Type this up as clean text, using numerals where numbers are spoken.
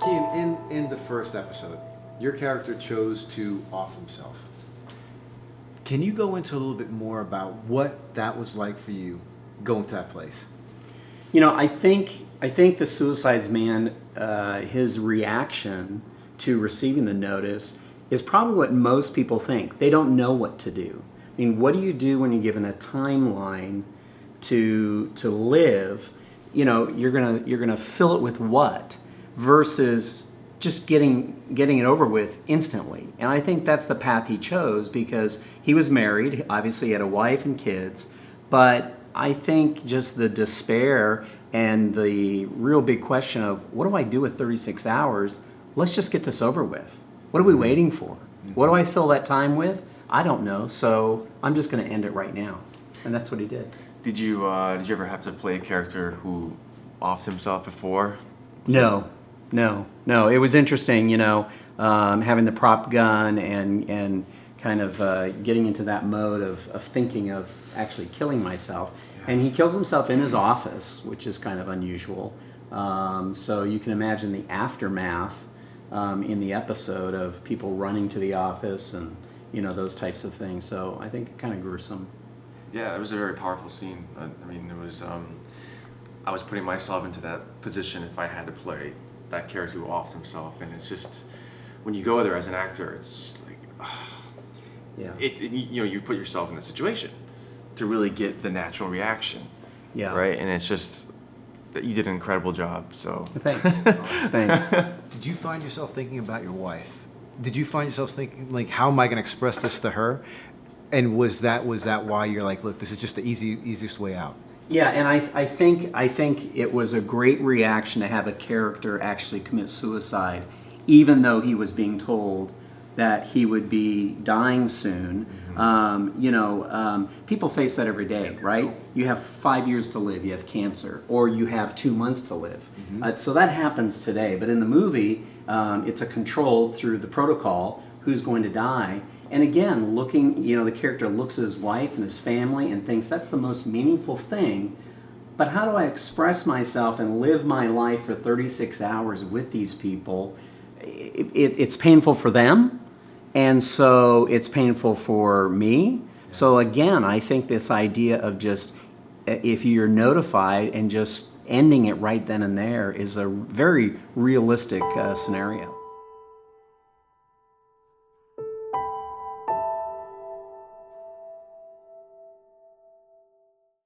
Kean, in the first episode, your character chose to off himself. Can you go into a little bit more about what that was like for you going to that place? You know, I think the Suicides Man, his reaction to receiving the notice is probably what most people think. They don't know what to do. I mean, what do you do when you're given a timeline to live? You know, you're gonna fill it with what versus just getting it over with instantly. And I think that's the path he chose because he was married. Obviously, he had a wife and kids, but I think just the despair and the real big question of what do I do with 36 hours? Let's just get this over with. What are we waiting for? What do I fill that time with? I don't know. So I'm just going to end it right now. And that's what he did. Did you ever have to play a character who offed himself before? No. It was interesting, you know, having the prop gun and kind of getting into that mode of thinking of actually killing myself. And he kills himself in his office, which is kind of unusual. So you can imagine the aftermath in the episode of people running to the office and, you know, those types of things. So I think kind of gruesome. Yeah, it was a very powerful scene. I mean, it was. I was putting myself into that position if I had to play that character who offed himself, and it's just when you go there as an actor, it's just like, Yeah. You know, you put yourself in that situation to really get the natural reaction. Yeah. Right, and it's just that you did an incredible job. So Thanks. Thanks. Did you find yourself thinking about your wife? Did you find yourself thinking, like, how am I going to express this to her? And was that why you're like, look, this is just the easiest way out? Yeah, and I think it was a great reaction to have a character actually commit suicide, even though he was being told that he would be dying soon. You know, people face that every day, right? You have 5 years to live, you have cancer, or you have 2 months to live. So that happens today. But in the movie, it's a controlled through the protocol who's going to die. And again, looking, you know, the character looks at his wife and his family and thinks that's the most meaningful thing. But how do I express myself and live my life for 36 hours with these people? It's painful for them, and so it's painful for me. So again, I think this idea of just, if you're notified and just ending it right then and there is a very realistic scenario.